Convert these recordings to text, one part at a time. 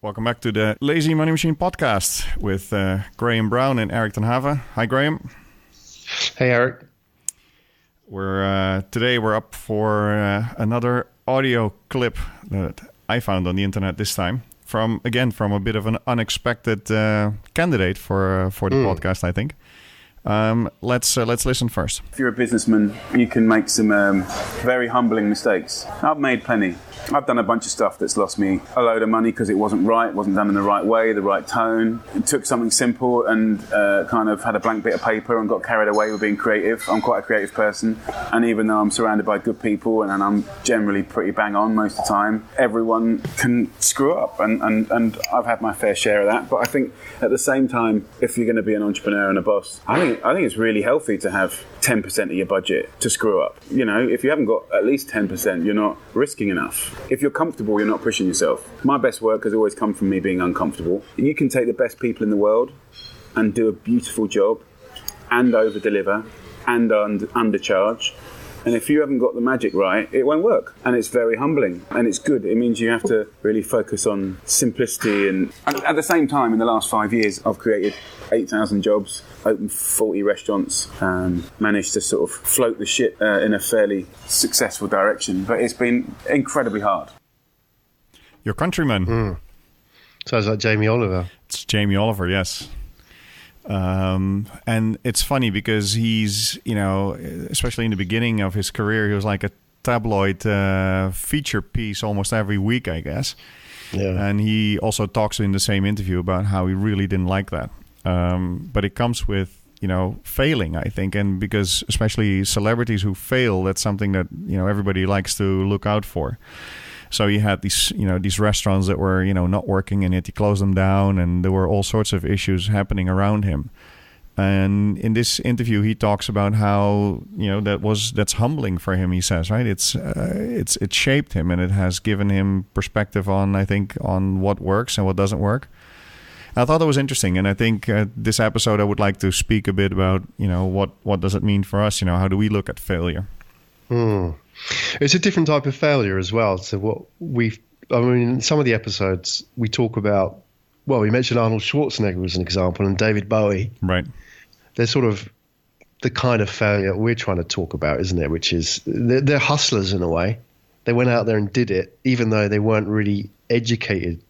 Welcome back to the Lazy Money Machine podcast with Graham Brown and Eric ten Haven. Hi, Graham. Hey, Eric. Today we're up for another audio clip that I found on the internet this time from a bit of an unexpected candidate for the podcast, I think. Let's listen first. If you're a businessman, you can make some very humbling mistakes. I've made plenty. I've done a bunch of stuff that's lost me a load of money because it wasn't right, wasn't done in the right way, the right tone. It took something simple and kind of had a blank bit of paper and got carried away with being creative. I'm quite a creative person, and even though I'm surrounded by good people and I'm generally pretty bang on most of the time, everyone can screw up, and I've had my fair share of that. But I think at the same time, if you're going to be an entrepreneur and a boss, I think it's really healthy to have 10% of your budget to screw up. You know, if you haven't got at least 10%, you're not risking enough. If you're comfortable, you're not pushing yourself. My best work has always come from me being uncomfortable. You can take the best people in the world and do a beautiful job and over-deliver and undercharge. And if you haven't got the magic right, it won't work. And it's very humbling and it's good. It means you have to really focus on simplicity. And at the same time, in the last 5 years, I've created 8,000 jobs, opened 40 restaurants, managed to sort of float the ship in a fairly successful direction. But it's been incredibly hard. Your countryman. Sounds like Jamie Oliver. It's Jamie Oliver, yes. And it's funny because he's, especially in the beginning of his career, he was like a tabloid feature piece almost every week, I guess. Yeah. And he also talks in the same interview about how he really didn't like that. But it comes with, failing, I think. And because especially celebrities who fail, that's something that, everybody likes to look out for. So he had these restaurants that were, not working, and yet he closed them down, and there were all sorts of issues happening around him. And in this interview, he talks about how, that's humbling for him, he says, right? It shaped him, and it has given him perspective on what works and what doesn't work. I thought that was interesting, and I think this episode I would like to speak a bit about, what does it mean for us? How do we look at failure? It's a different type of failure as well. So in some of the episodes we talk about, we mentioned Arnold Schwarzenegger as an example and David Bowie. Right. They're sort of the kind of failure we're trying to talk about, isn't it? Which is they're hustlers in a way. They went out there and did it, even though they weren't really educated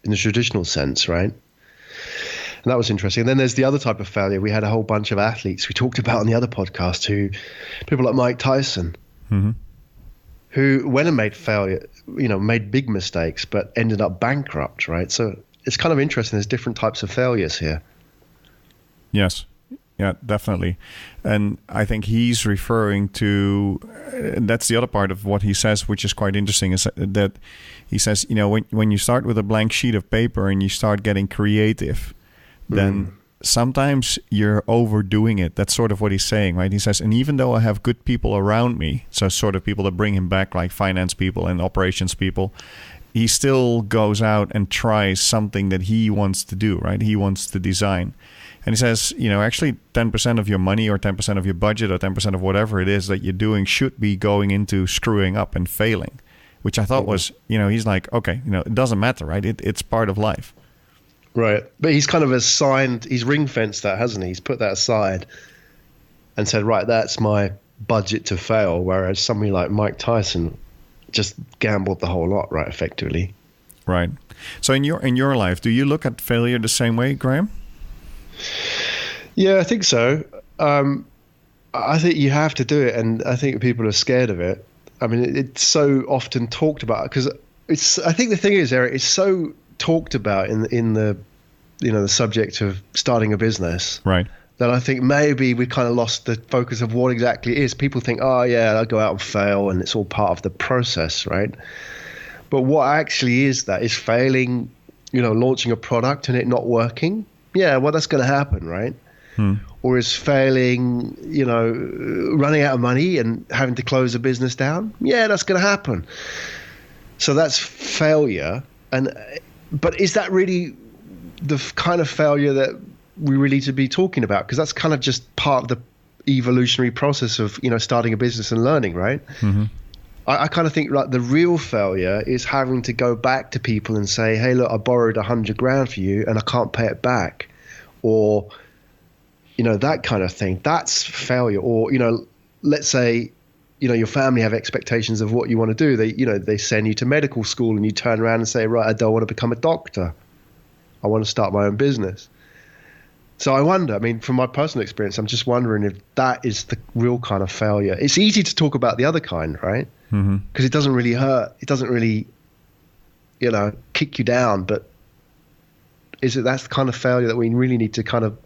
in the traditional sense, right? And that was interesting. And then there's the other type of failure. We had a whole bunch of athletes we talked about on the other podcast people like Mike Tyson, who went and made big mistakes, but ended up bankrupt, right? So it's kind of interesting. There's different types of failures here. Yes. Yeah, definitely. And I think he's referring to, that's the other part of what he says, which is quite interesting, is that he says, when you start with a blank sheet of paper and you start getting creative, then sometimes you're overdoing it. That's sort of what he's saying, right? He says, and even though I have good people around me, so sort of people that bring him back, like finance people and operations people, he still goes out and tries something that he wants to do, right? He wants to design. And he says, actually 10% of your money or 10% of your budget or 10% of whatever it is that you're doing should be going into screwing up and failing, which I thought was, he's like, okay, it doesn't matter, right? It's part of life. Right. But he's kind of he's ring-fenced that, hasn't he? He's put that aside and said, right, that's my budget to fail, whereas somebody like Mike Tyson just gambled the whole lot, right, effectively. Right. So in your life, do you look at failure the same way, Graham? Yeah, I think so. I think you have to do it, and I think people are scared of it. I mean, it's so often talked about because I think the thing is, Eric, it's so talked about in the the subject of starting a business, right? That I think maybe we kind of lost the focus of what exactly it is. People think, oh yeah, I'll go out and fail, and it's all part of the process, right? But what actually is that? Is failing, launching a product and it not working? Yeah, well, that's going to happen, right? Or is failing, running out of money and having to close a business down? Yeah, that's going to happen. So that's failure. But is that really the kind of failure that we really need to be talking about? Because that's kind of just part of the evolutionary process of, starting a business and learning, right? I kind of think like the real failure is having to go back to people and say, hey, look, I borrowed 100 grand for you and I can't pay it back, or that kind of thing. That's failure. Or let's say your family have expectations of what you want to do. They send you to medical school and you turn around and say, right, I don't want to become a doctor. I want to start my own business. So I wonder, I mean, from my personal experience, I'm just wondering if that is the real kind of failure. It's easy to talk about the other kind, right? Because it doesn't really hurt. It doesn't really, kick you down. But that's the kind of failure that we really need to kind of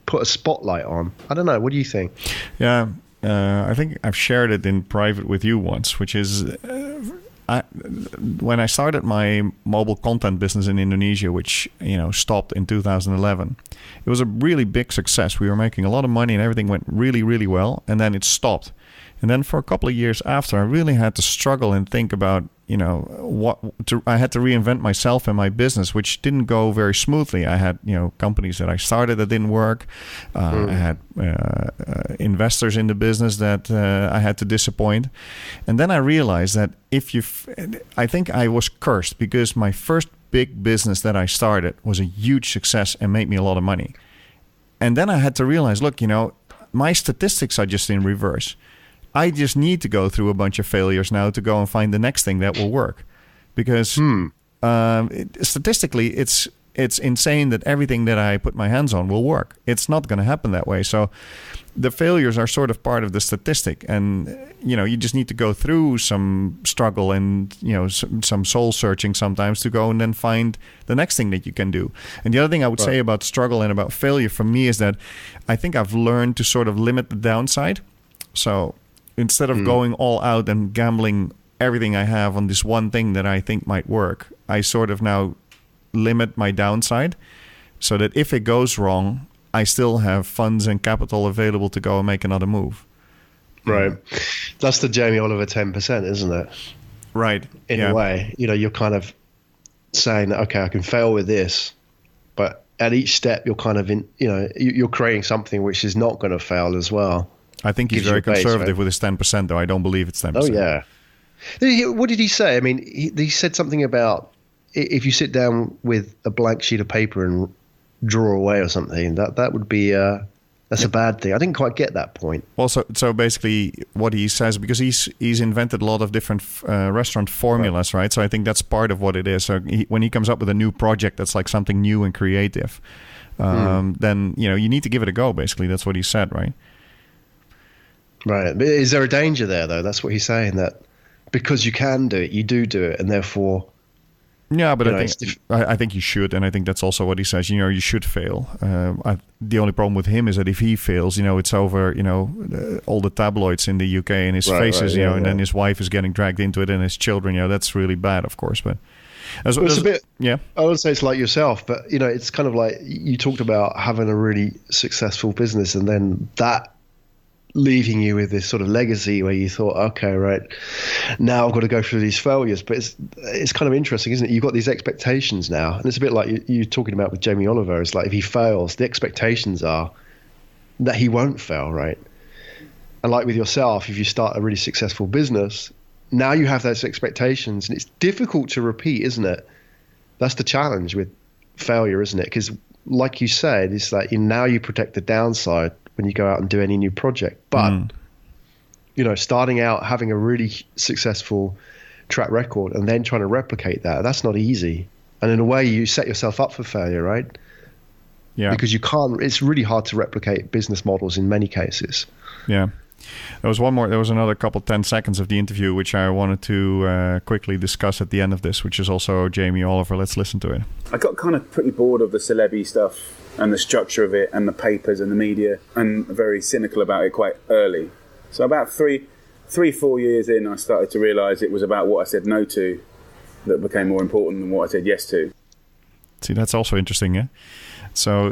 put a spotlight on? I don't know. What do you think? Yeah, I think I've shared it in private with you once, which is when I started my mobile content business in Indonesia, which stopped in 2011, it was a really big success. We were making a lot of money and everything went really, really well, and then it stopped. And then for a couple of years after, I really had to struggle and think about, I had to reinvent myself and my business, which didn't go very smoothly. I had, companies that I started that didn't work. I had investors in the business that I had to disappoint. And then I realized that I think I was cursed because my first big business that I started was a huge success and made me a lot of money. And then I had to realize, look, my statistics are just in reverse. I just need to go through a bunch of failures now to go and find the next thing that will work. Because statistically, it's insane that everything that I put my hands on will work. It's not going to happen that way. So the failures are sort of part of the statistic. And, you just need to go through some struggle and, some soul searching sometimes to go and then find the next thing that you can do. And the other thing I would say about struggle and about failure for me is that I think I've learned to sort of limit the downside. So instead of going all out and gambling everything I have on this one thing that I think might work, I sort of now limit my downside so that if it goes wrong, I still have funds and capital available to go and make another move. Right. That's the Jamie Oliver 10%, isn't it? Right. In a way, you're kind of saying that, okay, I can fail with this, but at each step you're kind of you're creating something which is not going to fail as well. I think he's very conservative with his 10%, though. I don't believe it's 10%. Oh, yeah. What did he say? I mean, he said something about if you sit down with a blank sheet of paper and draw away or something, that would be that's a bad thing. I didn't quite get that point. Well, so basically what he says, because he's invented a lot of different restaurant formulas, right? So I think that's part of what it is. So when he comes up with a new project that's like something new and creative, then, you need to give it a go, basically. That's what he said, right? Right. But is there a danger there, though? That's what he's saying, that because you can do it, you do it, and therefore... Yeah, but I think you should, and I think that's also what he says. You should fail. The only problem with him is that if he fails, it's over. All the tabloids in the UK and his faces, and then his wife is getting dragged into it, and his children. That's really bad, of course. But it's a bit. Yeah, I would say it's like yourself, but it's kind of like you talked about having a really successful business, and then that leaving you with this sort of legacy where you thought, okay, right, now I've got to go through these failures. But it's kind of interesting, isn't it? You've got these expectations now, and it's a bit like you're talking about with Jamie Oliver. It's like if he fails, the expectations are that he won't fail, right? And like with yourself, if you start a really successful business, now you have those expectations, and it's difficult to repeat, isn't it? That's the challenge with failure, isn't it? Because like you said, it's like now you protect the downside when you go out and do any new project. But, starting out, having a really successful track record and then trying to replicate that's not easy. And in a way, you set yourself up for failure, right? Yeah. Because it's really hard to replicate business models in many cases. Yeah. There was another couple 10 seconds of the interview, which I wanted to quickly discuss at the end of this, which is also Jamie Oliver. Let's listen to it. I got kind of pretty bored of the celeb stuff and the structure of it and the papers and the media, and very cynical about it quite early. So about 4 years in, I started to realise it was about what I said no to that became more important than what I said yes to. See, that's also interesting, yeah? So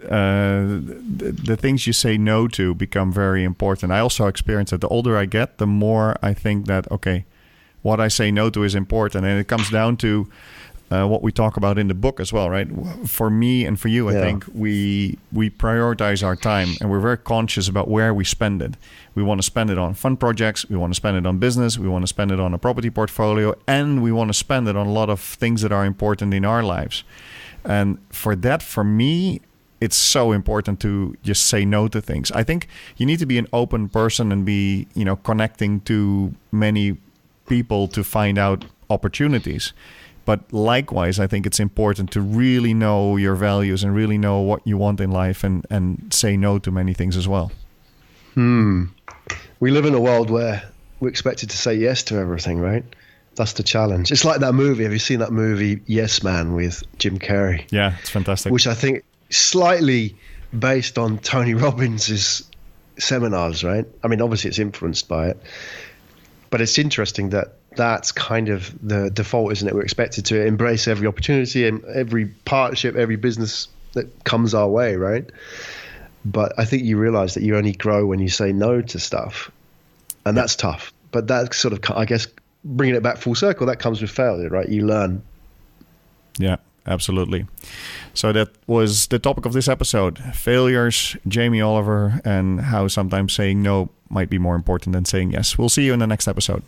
the things you say no to become very important. I also experience that the older I get, the more I think that, okay, what I say no to is important. And it comes down to what we talk about in the book as well, right? For me and for you, I think we prioritize our time, and we're very conscious about where we spend it. We want to spend it on fun projects, we want to spend it on business, we want to spend it on a property portfolio, and we want to spend it on a lot of things that are important in our lives. And for that, for me, it's so important to just say no to things. I think you need to be an open person and be, connecting to many people to find out opportunities. But likewise, I think it's important to really know your values and really know what you want in life, and say no to many things as well. We live in a world where we're expected to say yes to everything, right? That's the challenge. It's like that movie. Have you seen that movie, Yes Man, with Jim Carrey? Yeah, it's fantastic. Which I think slightly based on Tony Robbins' seminars, right? I mean, obviously it's influenced by it. But it's interesting that that's kind of the default, isn't it? We're expected to embrace every opportunity and every partnership, every business that comes our way, right? But I think you realize that you only grow when you say no to stuff. And that's tough. But that sort of, I guess, bringing it back full circle, that comes with failure, right? You learn. Yeah, absolutely. So that was the topic of this episode. Failures, Jamie Oliver, and how sometimes saying no might be more important than saying yes. We'll see you in the next episode.